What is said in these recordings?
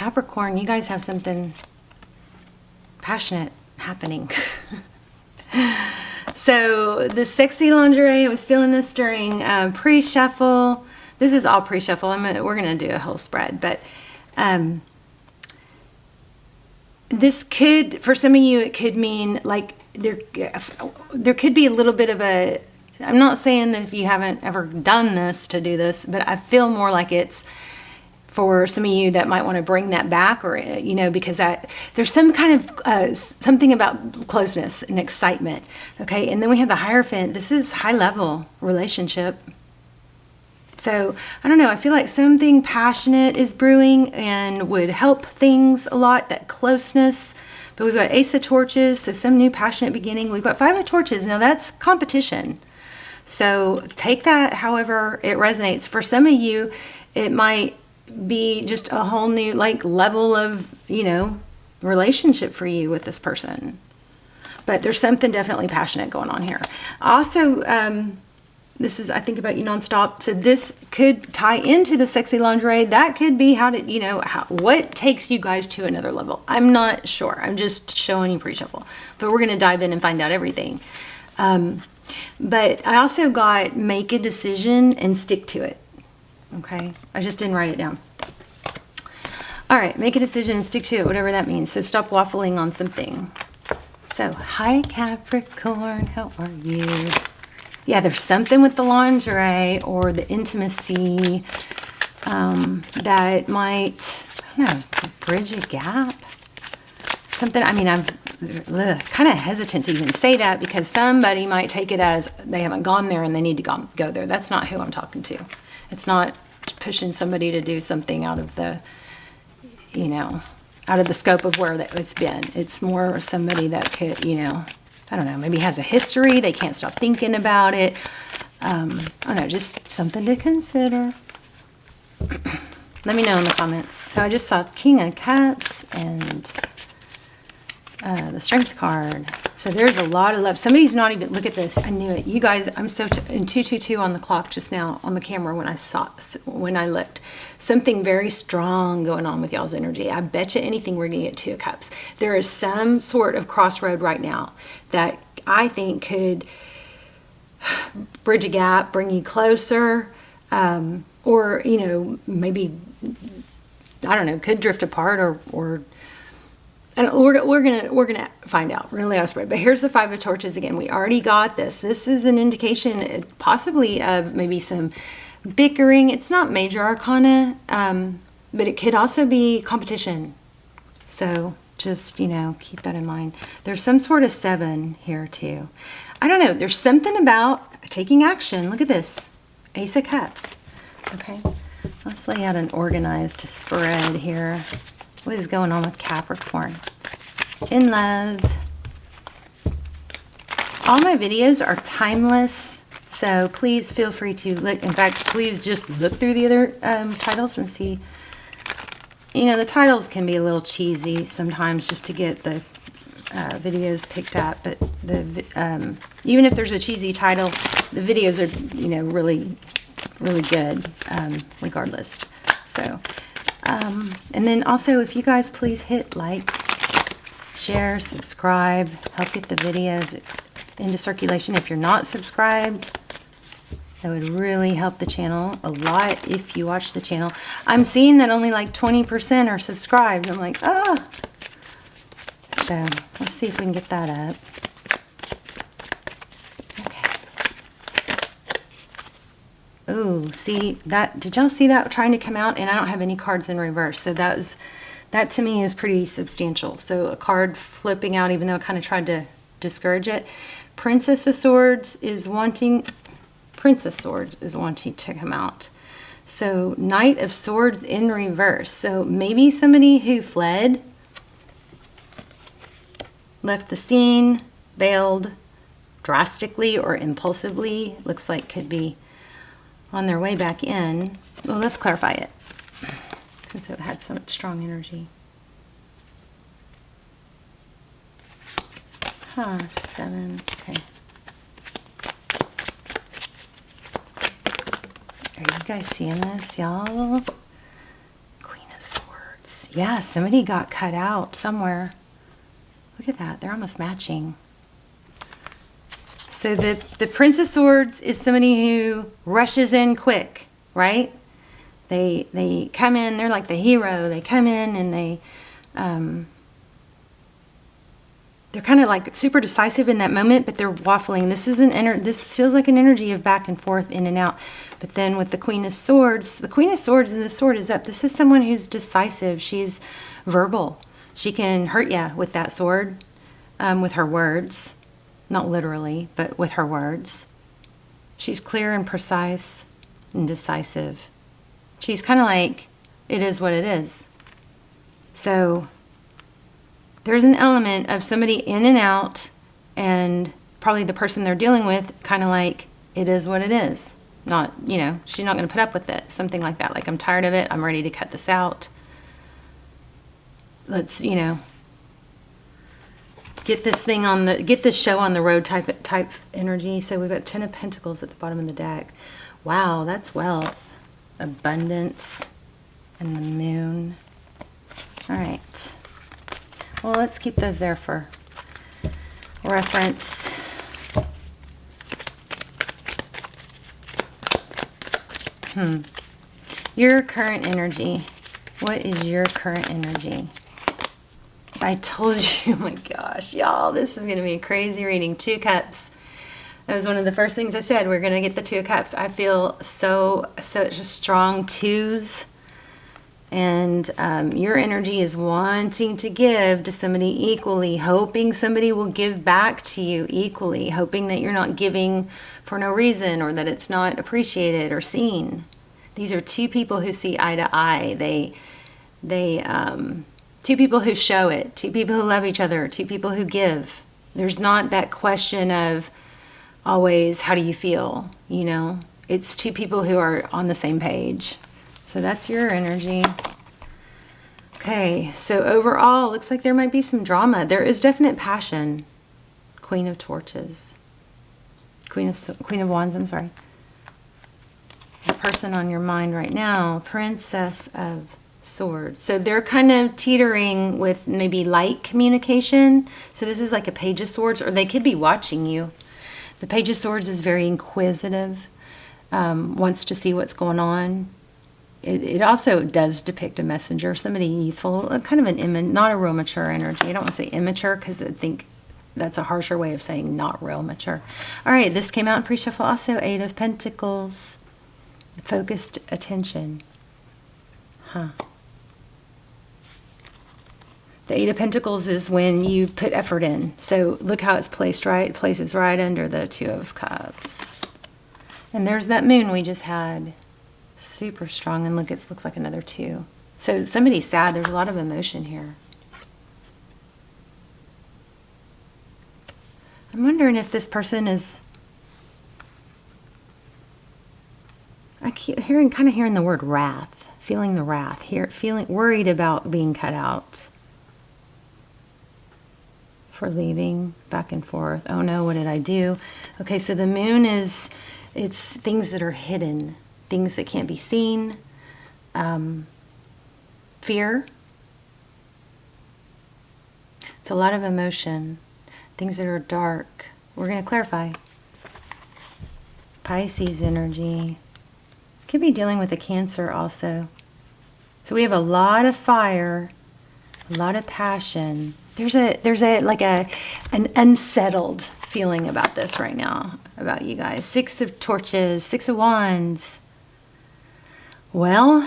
Capricorn, you guys have something passionate happening. So the sexy lingerie, I was feeling this during pre-shuffle. This is all pre-shuffle. We're going to do a whole spread, but this could, for some of you, it could mean like there could be a little bit of a, I'm not saying that if you haven't ever done this to do this, but I feel more like it's for some of you that might want to bring that back, or, you know, because there's some kind of something about closeness and excitement. Okay. And then we have the Hierophant. This is high level relationship. So I don't know. I feel like something passionate is brewing and would help things a lot, that closeness. But we've got Ace of Torches. So some new passionate beginning. We've got Five of Torches. Now that's competition. So take that however it resonates. For some of you, it might be just a whole new like level of, you know, relationship for you with this person. But there's something definitely passionate going on here. Also, this is, I think about you nonstop. So this could tie into the sexy lingerie. That could be how to, you know, what takes you guys to another level. I'm not sure. I'm just showing you pre-shuffle. But we're going to dive in and find out everything. But I also got make a decision and stick to it. Okay, I just didn't write it down. All right, make a decision and stick to it, whatever that means. So stop waffling on something. So, hi Capricorn, how are you? Yeah, there's something with the lingerie or the intimacy that might, I don't know, bridge a gap. Something, I mean, I'm kind of hesitant to even say that because somebody might take it as they haven't gone there and they need to go there. That's not who I'm talking to. It's not pushing somebody to do something out of the, you know, out of the scope of where it's been. It's more somebody that could, you know, I don't know, maybe has a history. They can't stop thinking about it. I don't know, just something to consider. Let me know in the comments. So I just saw King of Cups and the Strength card. So there's a lot of love. Somebody's not even, look at this. I knew it. You guys, I'm so, in 222 on the clock just now on the camera when I looked. Something very strong going on with y'all's energy. I bet you anything we're going to get Two of Cups. There is some sort of crossroad right now that I think could bridge a gap, bring you closer, or, you know, maybe, I don't know, could drift apart or and we're gonna find out. We're gonna lay out a spread. But here's the Five of Torches again. We already got this. This is an indication, possibly of maybe some bickering. It's not major arcana, but it could also be competition. So just, you know, keep that in mind. There's some sort of 7 here too. I don't know. There's something about taking action. Look at this, Ace of Cups. Okay, let's lay out an organized spread here. What is going on with Capricorn? In love. All my videos are timeless, so please feel free to look. In fact, please just look through the other titles and see. You know, the titles can be a little cheesy sometimes just to get the videos picked up, but even if there's a cheesy title, the videos are, you know, really, really good regardless. So. And then also, if you guys please hit like, share, subscribe, help get the videos into circulation. If you're not subscribed, that would really help the channel a lot if you watch the channel. I'm seeing that only like 20% are subscribed. I'm like, ah. So let's see if we can get that up. Oh, see that? Did y'all see that trying to come out? And I don't have any cards in reverse. So that to me is pretty substantial. So a card flipping out, even though I kind of tried to discourage it. Princess of Swords is wanting to come out. So Knight of Swords in reverse. So maybe somebody who fled, left the scene, bailed drastically or impulsively, looks like could be on their way back in. Well, let's clarify it since it had so much strong energy. 7. Okay. Are you guys seeing this, y'all? Queen of Swords. Yeah, somebody got cut out somewhere. Look at that. They're almost matching. So the Prince of Swords is somebody who rushes in quick, right? They come in, they're like the hero. They come in and they're kind of like super decisive in that moment, but they're waffling. This feels like an energy of back and forth, in and out. But then with the Queen of Swords and the sword is up. This is someone who's decisive. She's verbal. She can hurt you with that sword, with her words. Not literally, but with her words. She's clear and precise and decisive. She's kind of like, it is what it is. So there's an element of somebody in and out, and probably the person they're dealing with kind of like, it is what it is. Not, she's not going to put up with it. Something like that. Like, I'm tired of it. I'm ready to cut this out. Let's, get this show on the road type energy. So we've got 10 of Pentacles at the bottom of the deck. Wow, that's wealth, abundance, and the moon. All right. Well, let's keep those there for reference. Your current energy. What is your current energy? I told you, oh my gosh, y'all, this is going to be a crazy reading. 2 Cups. That was one of the first things I said. We're going to get the 2 of Cups. I feel such a strong 2s. And your energy is wanting to give to somebody equally, hoping somebody will give back to you equally, hoping that you're not giving for no reason or that it's not appreciated or seen. These are 2 people who see eye to eye. They 2 people who show it, 2 people who love each other, 2 people who give. There's not that question of always, how do you feel? It's 2 people who are on the same page. So that's your energy. Okay, so overall, looks like there might be some drama. There is definite passion. Queen of Torches. Queen of Wands, I'm sorry. The person on your mind right now, Princess of Swords. So they're kind of teetering with maybe light communication. So this is like a Page of Swords, or they could be watching you. The Page of Swords is very inquisitive, wants to see what's going on. It also does depict a messenger, somebody youthful, kind of not a real mature energy. I don't want to say immature because I think that's a harsher way of saying not real mature. All right, this came out in pre-shuffle also, 8 of Pentacles. Focused attention. The 8 of Pentacles is when you put effort in. So look how it's placed, right? It places right under the 2 of Cups. And there's that moon we just had. Super strong. And look, it looks like another 2. So somebody's sad. There's a lot of emotion here. I'm wondering if this person is... I keep kind of hearing the word wrath. Feeling the wrath. Feeling worried about being cut out. For leaving, back and forth. Oh no, what did I do? Okay, so the moon it's things that are hidden, things that can't be seen, fear. It's a lot of emotion, things that are dark. We're going to clarify. Pisces energy. Could be dealing with a Cancer also. So we have a lot of fire, a lot of passion. There's an unsettled feeling about this right now, about you guys. 6 of Torches, 6 of Wands. Well,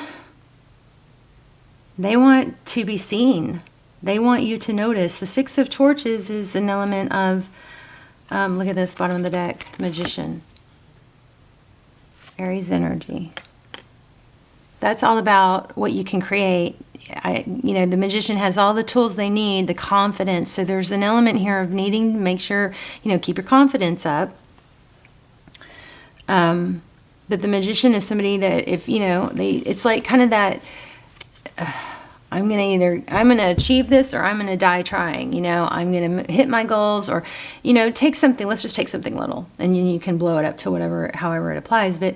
they want to be seen. They want you to notice. The 6 of Torches is an element of, look at this, bottom of the deck, Magician. Aries energy. That's all about what you can create. The Magician has all the tools they need, the confidence. So there's an element here of needing to make sure, keep your confidence up. But the Magician is somebody that if, it's like kind of that, I'm going to achieve this or I'm going to die trying, I'm going to hit my goals or, take something, let's just take something little and you can blow it up to however it applies. But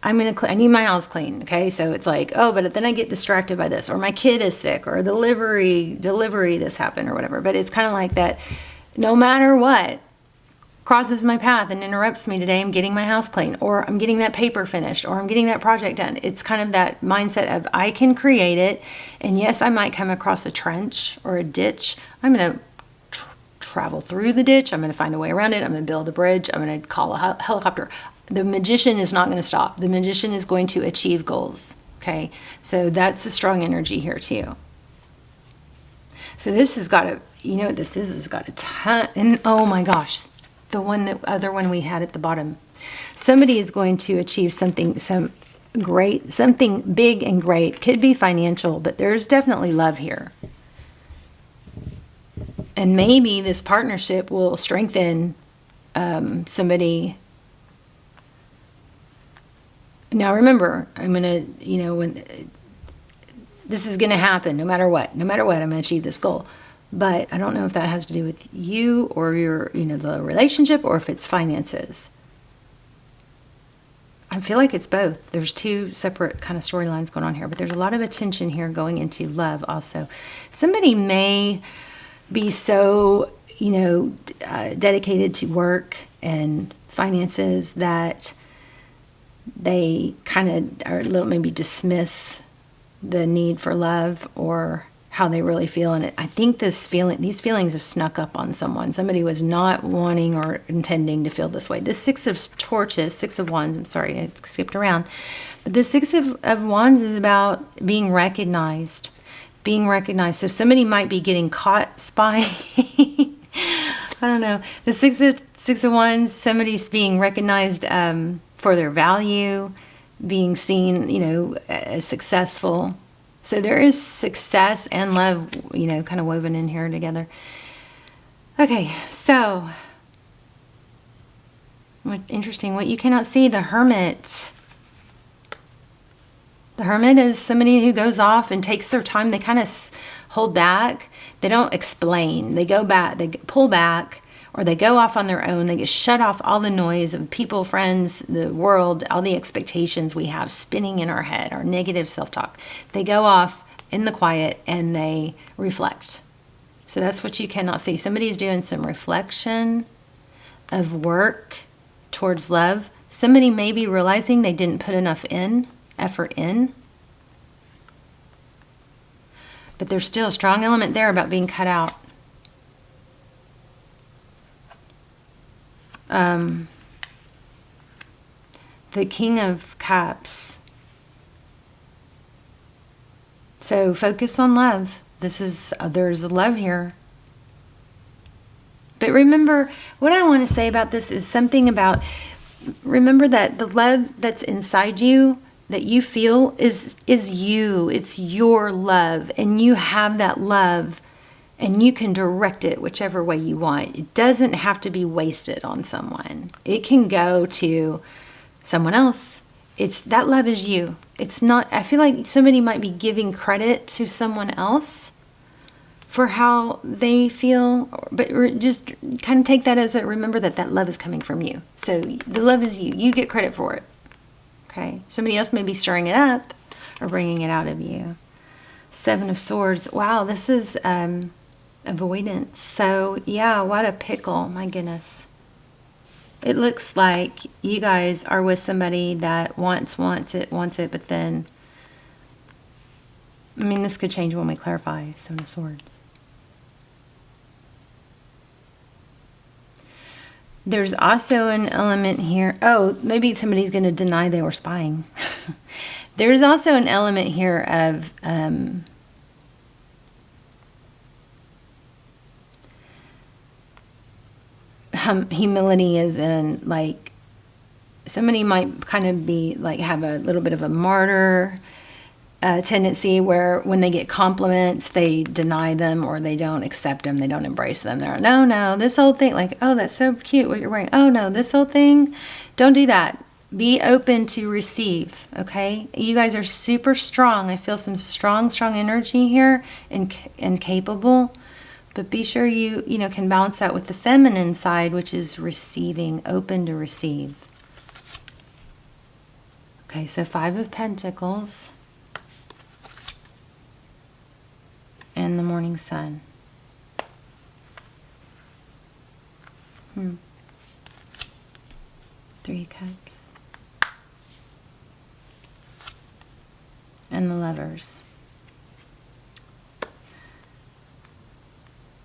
I need my house clean. Okay. So it's like, oh, but then I get distracted by this, or my kid is sick, or delivery, this happened or whatever. But it's kind of like that. No matter what crosses my path and interrupts me today, I'm getting my house clean, or I'm getting that paper finished, or I'm getting that project done. It's kind of that mindset of I can create it. And yes, I might come across a trench or a ditch. I'm going to travel through the ditch. I'm going to find a way around it. I'm going to build a bridge. I'm going to call a helicopter. The magician is not going to stop. The magician is going to achieve goals. Okay. So that's a strong energy here too. So this has got a, you know what this is? It's got a ton. And oh my gosh, the other one we had at the bottom. Somebody is going to achieve something big and great. Could be financial, but there's definitely love here. And maybe this partnership will strengthen somebody. Now remember, I'm going to, when this is going to happen, no matter what, I'm going to achieve this goal. But I don't know if that has to do with you or your, the relationship, or if it's finances. I feel like it's both. There's two separate kind of storylines going on here, but there's a lot of attention here going into love also. Somebody may be so, dedicated to work and finances that they kind of are a little, maybe dismiss the need for love or how they really feel. And I think these feelings have snuck up on someone. Somebody was not wanting or intending to feel this way. This Six of Wands, I'm sorry, I skipped around. But the Six of Wands is about being recognized. So somebody might be getting caught spying. I don't know. The Six of Wands, somebody's being recognized for their value, being seen, as successful. So there is success and love, kind of woven in here together. Okay, so interesting. What you cannot see, the Hermit. The Hermit is somebody who goes off and takes their time. They kind of hold back. They don't explain. They go back. They pull back, or they go off on their own. They get shut off all the noise of people, friends, the world, all the expectations we have spinning in our head, our negative self-talk. They go off in the quiet and they reflect. So that's what you cannot see. Somebody's doing some reflection of work towards love. Somebody may be realizing they didn't put enough effort in. But there's still a strong element there about being cut out. The King of Cups. So focus on love. There's a love here. But remember, what I want to say about this is something about, remember that the love that's inside you, that you feel is you. It's your love, and you have that love, and you can direct it whichever way you want. It doesn't have to be wasted on someone. It can go to someone else. That love is you. It's not, I feel like somebody might be giving credit to someone else for how they feel, but just kind of take that as remember that love is coming from you. So the love is you. You get credit for it. Okay. Somebody else may be stirring it up or bringing it out of you. Seven of Swords. Wow, this is avoidance. So yeah, what a pickle. My goodness. It looks like you guys are with somebody that wants it, but then, this could change when we clarify. Seven of Swords. There's also an element here. Oh, maybe somebody's going to deny they were spying. There's also an element here of humility, is in like somebody might kind of be like have a little bit of a martyr tendency, where when they get compliments they deny them, or they don't accept them, they don't embrace them. They're no, this whole thing, like, oh, that's so cute what you're wearing. Oh no, this whole thing, don't do that. Be open to receive. Okay, you guys are super strong. I feel some strong energy here, and capable. But be sure you can balance that with the feminine side, which is receiving, open to receive. Okay, so 5 of Pentacles and the morning sun. 3 Cups. And the Lovers.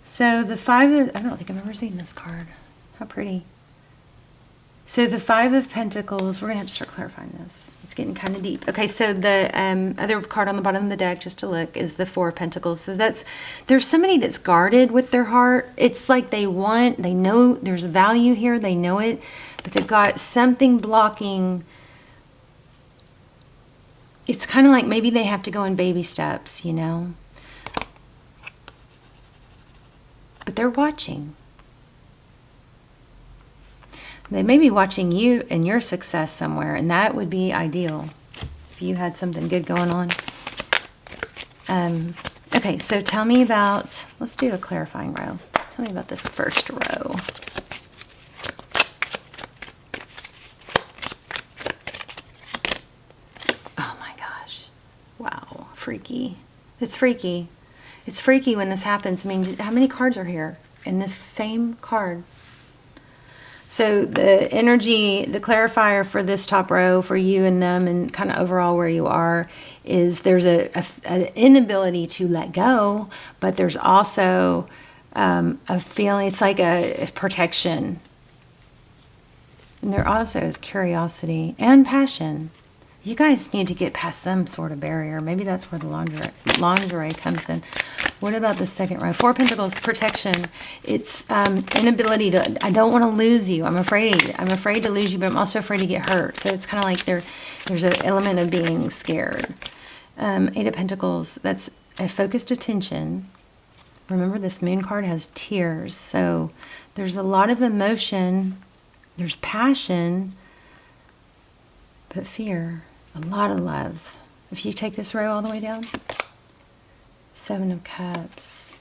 So the 5 of, I don't think I've ever seen this card. How pretty. So the 5 of Pentacles, we're going to have to start clarifying this. It's getting kind of deep. Okay, so the other card on the bottom of the deck, just to look, is the 4 of Pentacles. So there's somebody that's guarded with their heart. It's like they know there's value here, they know it, but they've got something blocking. It's kind of like maybe they have to go in baby steps, you know? But they're watching. They may be watching you and your success somewhere, and that would be ideal if you had something good going on. Okay, so tell me about, let's do a clarifying row. Tell me about this first row. Oh my gosh. Wow, freaky. It's freaky. It's freaky when this happens. I mean, how many cards are here in this same card? So the energy, the clarifier for this top row, for you and them, and kind of overall where you are, is there's an inability to let go, but there's also a feeling, it's like a protection. And there also is curiosity and passion. You guys need to get past some sort of barrier. Maybe that's where the lingerie comes in. What about the second row? 4 Pentacles, protection. It's inability to, I don't want to lose you. I'm afraid. I'm afraid to lose you, but I'm also afraid to get hurt. So it's kind of like there's an element of being scared. 8 of Pentacles, that's a focused attention. Remember, this moon card has tears. So there's a lot of emotion. There's passion, but fear. A lot of love. If you take this row all the way down, 7 of Cups.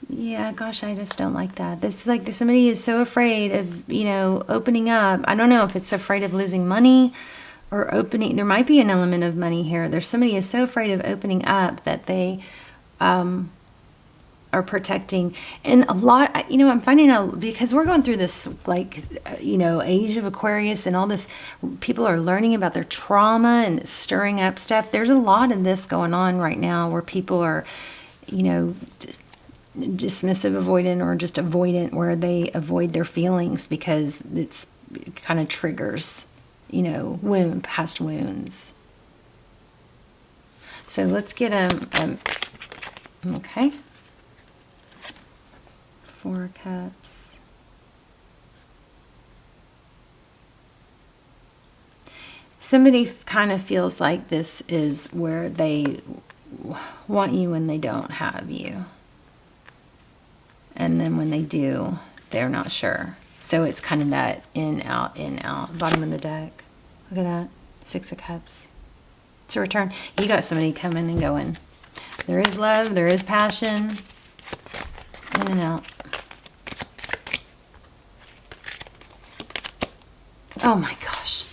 Yeah, gosh, I just don't like that. It's like there's somebody who's so afraid of, you know, opening up. I don't know if it's afraid of losing money or opening. There might be an element of money here. There's somebody who's so afraid of opening up that they are protecting. And a lot, you know, I'm finding out, because we're going through this, like, you know, age of Aquarius and all this, people are learning about their trauma and stirring up stuff. There's a lot of this going on right now where people are, you know, dismissive, avoidant, or just avoidant, where they avoid their feelings because it kind of triggers, you know, past wounds. So let's get okay. 4 Cups. Somebody kind of feels like this is where they want you when they don't have you. And then when they do, they're not sure. So it's kind of that in, out, bottom of the deck. Look at that. 6 of Cups. It's a return. You got somebody coming and going. There is love. There is passion. In and out. Oh my gosh.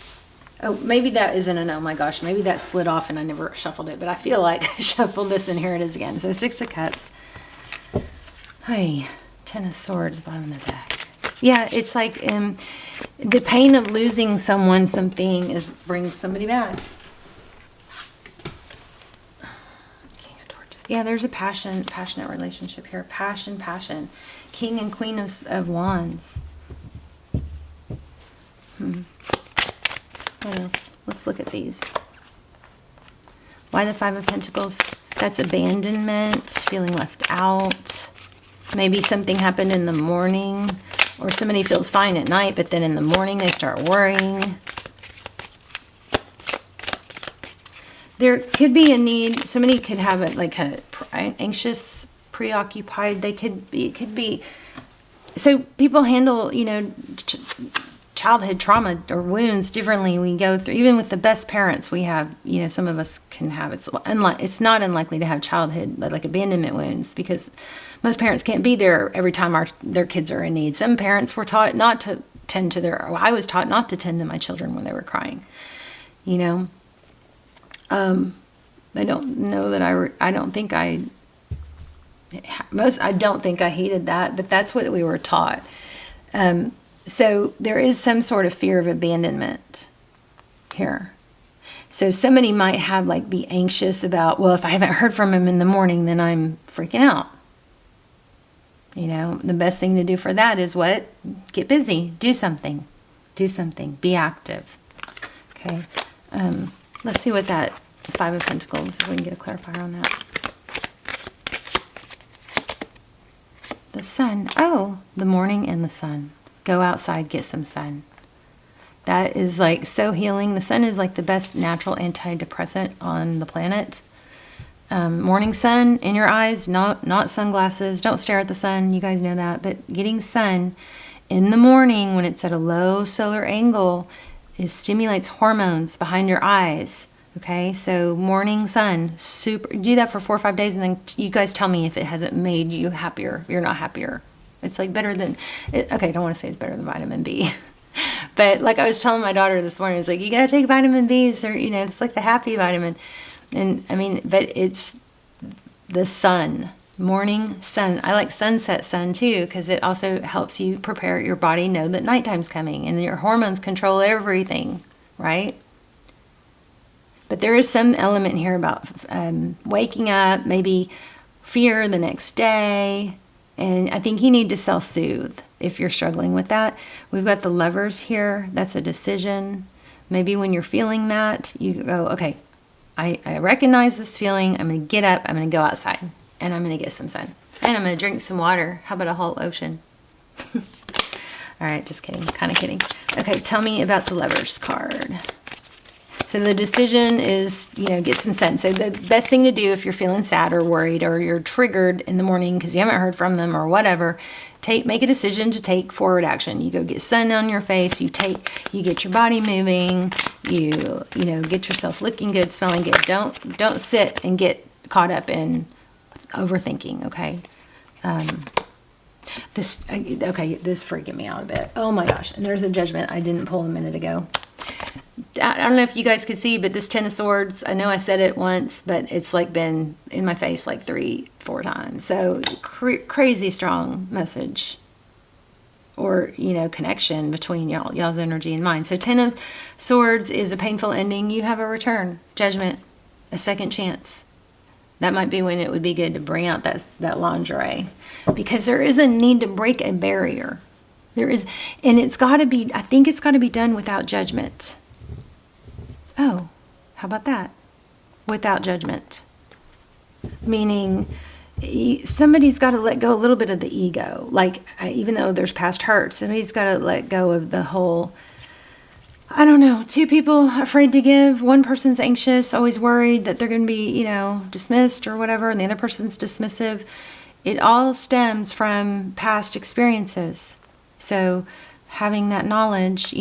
Oh, maybe that isn't an oh my gosh. Maybe that slid off and I never shuffled it. But I feel like I shuffled this and here it is again. So 6 of Cups. Hey, 10 of Swords, bottom of the deck. Yeah, it's like the pain of losing someone, something, brings somebody back. King of Torches. Yeah, there's a passionate relationship here. Passion. King and Queen of Wands. What else? Let's look at these. Why the 5 of Pentacles? That's abandonment, feeling left out. Maybe something happened in the morning, or somebody feels fine at night, but then in the morning they start worrying. There could be a need. Somebody could have anxious, preoccupied. It could be. So people handle, you know, childhood trauma or wounds differently. We go through, even with the best parents we have, you know, some of us can have, it's not unlikely to have childhood, like abandonment wounds, because most parents can't be there every time their kids are in need. Some parents were taught not to tend to I was taught not to tend to my children when they were crying, you know. I don't know that I don't think I hated that, but that's what we were taught. So there is some sort of fear of abandonment here. So somebody might have be anxious about, well, if I haven't heard from him in the morning, then I'm freaking out. You know, the best thing to do for that is what? Get busy. Do something. Do something. Be active. Okay. Let's see what that Five of Pentacles, if we can get a clarifier on that. The sun. Oh, the morning and the sun. Go outside, get some sun. That is so healing. The sun is the best natural antidepressant on the planet. Morning sun in your eyes, not sunglasses. Don't stare at the sun. You guys know that. But getting sun in the morning when it's at a low solar angle stimulates hormones behind your eyes. Okay, so morning sun, super. Do that for 4 or 5 days, and then you guys tell me if it hasn't made you happier. You're not happier. It's better than, okay, I don't want to say it's better than vitamin B. But I was telling my daughter this morning, I was you got to take vitamin Bs, or, it's the happy vitamin. And I mean, but it's the sun, morning sun. I like sunset sun too, because it also helps you prepare your body, know that nighttime's coming, and your hormones control everything, right? But there is some element here about waking up, maybe fear the next day. And I think you need to self-soothe if you're struggling with that. We've got the Lovers here. That's a decision. Maybe when you're feeling that, you go, okay, I recognize this feeling. I'm going to get up. I'm going to go outside. And I'm going to get some sun. And I'm going to drink some water. How about a whole ocean? All right, just kidding. Kind of kidding. Okay, tell me about the Lovers card. So the decision is, get some sun. So the best thing to do if you're feeling sad or worried, or you're triggered in the morning because you haven't heard from them or whatever, make a decision to take forward action. You go get sun on your face. You get your body moving. You get yourself looking good, smelling good. Don't sit and get caught up in overthinking. Okay. This freaking me out a bit. Oh my gosh. And there's a Judgment I didn't pull a minute ago. I don't know if you guys could see, but this Ten of Swords, I know I said it once, but it's been in my face 3-4 times. So crazy strong message, or, connection between y'all's energy and mine. So Ten of Swords is a painful ending. You have a return, Judgment, a second chance. That might be when it would be good to bring out that lingerie, because there is a need to break a barrier. There is, and I think it's got to be done without judgment. Oh, how about that? Without judgment. Meaning somebody's got to let go a little bit of the ego. Even though there's past hurt, somebody's got to let go of the whole, I don't know, 2 people afraid to give. One person's anxious, always worried that they're going to be, dismissed or whatever, and the other person's dismissive. It all stems from past experiences. So having that knowledge,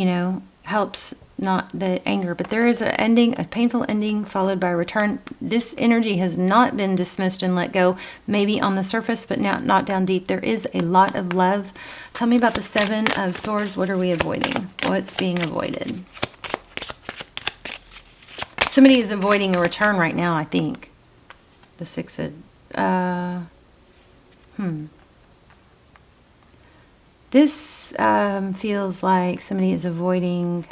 helps not the anger. But there is a painful ending followed by a return. This energy has not been dismissed and let go, maybe on the surface, but not down deep. There is a lot of love. Tell me about the Seven of Swords. What are we avoiding? What's being avoided? Somebody is avoiding a return right now, I think. The Six of... This feels like somebody is avoiding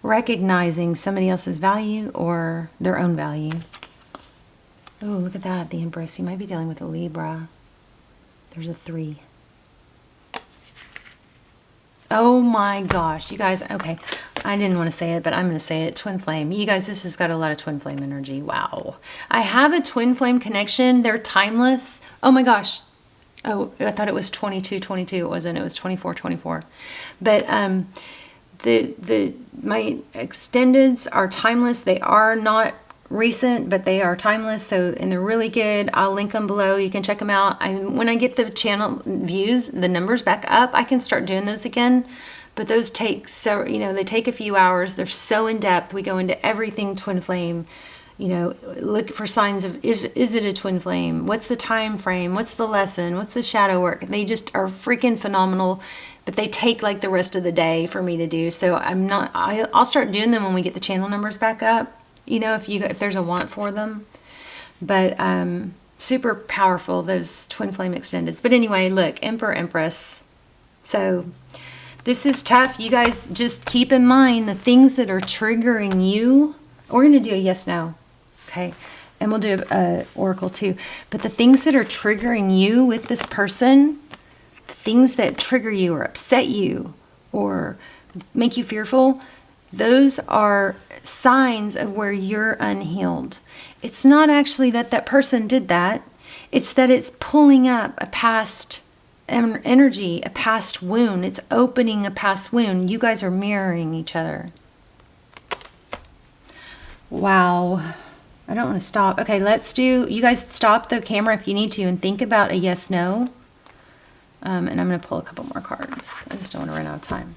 recognizing somebody else's value or their own value. Oh, look at that, the Empress. You might be dealing with a Libra. There's a 3. Oh my gosh, you guys, okay. I didn't want to say it, but I'm going to say it. Twin flame. You guys, this has got a lot of twin flame energy. Wow. I have a twin flame connection. They're timeless. Oh my gosh. Oh, I thought it was 22. It wasn't. It was 24. But my extendeds are timeless. They are not recent, but they are timeless. So, and they're really good. I'll link them below. You can check them out. When I get the channel views, the numbers back up, I can start doing those again. But those take, so, you know, they take a few hours. They're so in depth. We go into everything twin flame. You know, look for signs of, is it a twin flame? What's the time frame? What's the lesson? What's the shadow work? They just are freaking phenomenal. But they take like the rest of the day for me to do. So I'll start doing them when we get the channel numbers back up. You know, if there's a want for them. But super powerful, those twin flame extendeds. But anyway, look, Emperor, Empress. So this is tough. You guys just keep in mind the things that are triggering you. We're going to do a yes, no. Okay. And we'll do a oracle too. But the things that are triggering you with this person, the things that trigger you or upset you or make you fearful, those are signs of where you're unhealed. It's not actually that that person did that. It's that it's pulling up a past energy, a past wound. It's opening a past wound. You guys are mirroring each other. Wow. I don't want to stop. Okay, let's do, you guys stop the camera if you need to and think about a yes, no. And I'm going to pull a couple more cards. I just don't want to run out of time.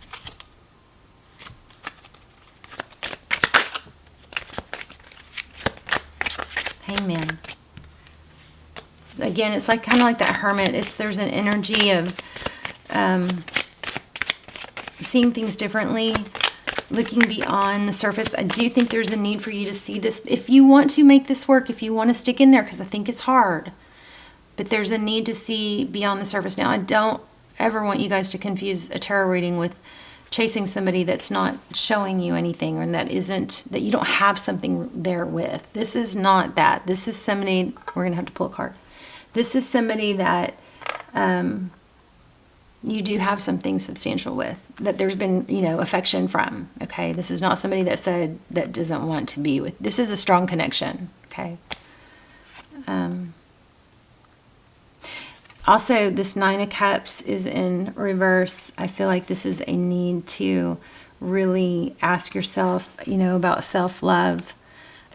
Hangman. Again, it's like kind of like that hermit. There's an energy of seeing things differently, looking beyond the surface. I do think there's a need for you to see this. If you want to make this work, if you want to stick in there, because I think it's hard, but there's a need to see beyond the surface. Now, I don't ever want you guys to confuse a tarot reading with chasing somebody that's not showing you anything, or that you don't have something there with. This is not that. This is somebody, we're going to have to pull a card. This is somebody that you do have something substantial with, that there's been, you know, affection from. Okay, this is not somebody that said that doesn't want to be with. This is a strong connection. Okay. Also, this Nine of Cups is in reverse. I feel like this is a need to really ask yourself, you know, about self-love,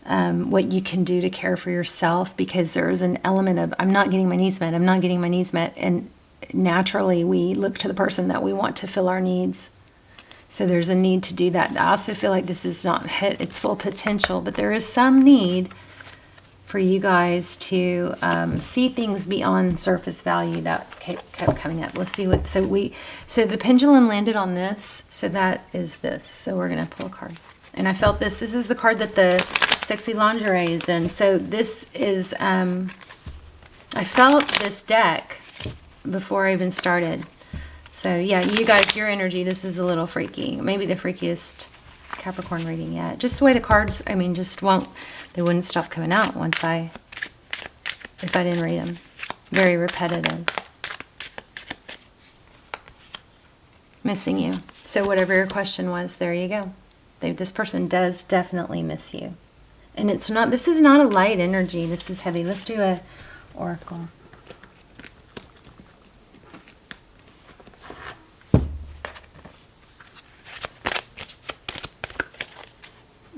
what you can do to care for yourself, because there's an element of, I'm not getting my needs met, I'm not getting my needs met. And naturally, we look to the person that we want to fill our needs. So there's a need to do that. I also feel like this is not hit its full potential, but there is some need for you guys to see things beyond surface value. That kept coming up. Let's see what, so the pendulum landed on this, so that is this. So we're going to pull a card. And I felt this is the card that the sexy lingerie is in. So this is, I felt this deck before I even started. So yeah, you guys, your energy, this is a little freaky. Maybe the freakiest Capricorn reading yet. Just the way the cards, I mean, just they wouldn't stop coming out if I didn't read them. Very repetitive. Missing you. So whatever your question was, there you go. This person does definitely miss you. And it's not, this is not a light energy. This is heavy. Let's do a oracle.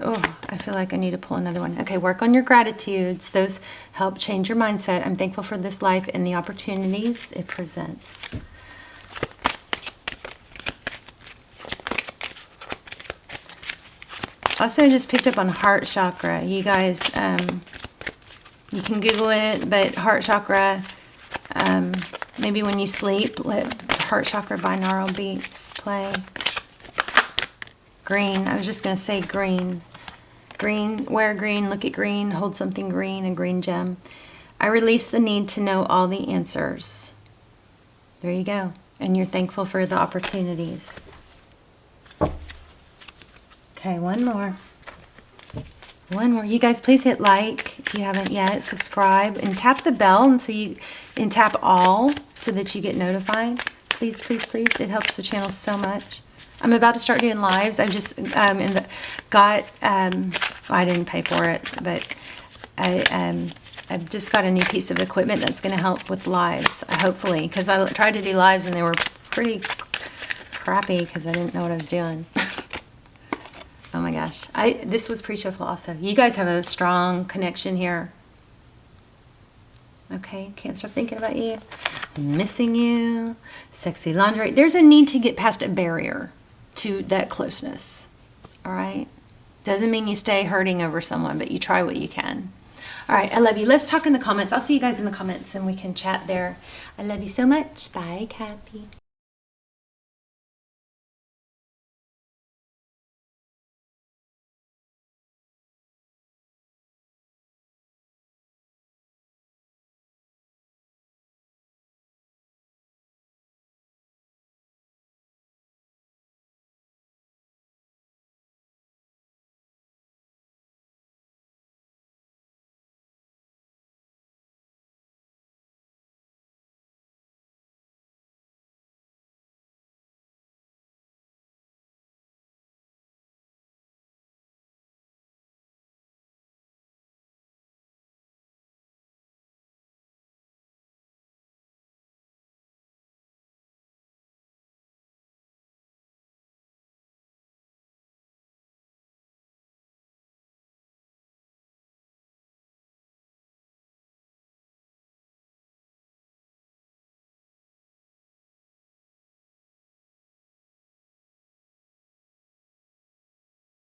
Oh, I feel like I need to pull another one. Okay, work on your gratitudes. Those help change your mindset. I'm thankful for this life and the opportunities it presents. Also, I just picked up on heart chakra. You guys, you can Google it, but heart chakra, maybe when you sleep, let heart chakra binaural beats play. Green, I was just going to say green. Green, wear green, look at green, hold something green, a green gem. I release the need to know all the answers. There you go. And you're thankful for the opportunities. Okay, one more. One more. You guys, please hit like if you haven't yet. Subscribe and tap the bell and tap all so that you get notified. Please, please, please. It helps the channel so much. I'm about to start doing lives. I've just got, I didn't pay for it, but I've just got a new piece of equipment that's going to help with lives, hopefully, because I tried to do lives and they were pretty crappy because I didn't know what I was doing. Oh my gosh. This was pre-shuffle also. You guys have a strong connection here. Okay, can't stop thinking about you. I'm missing you. Sexy laundry. There's a need to get past a barrier to that closeness. All right? Doesn't mean you stay hurting over someone, but you try what you can. All right, I love you. Let's talk in the comments. I'll see you guys in the comments and we can chat there. I love you so much. Bye, Cappy.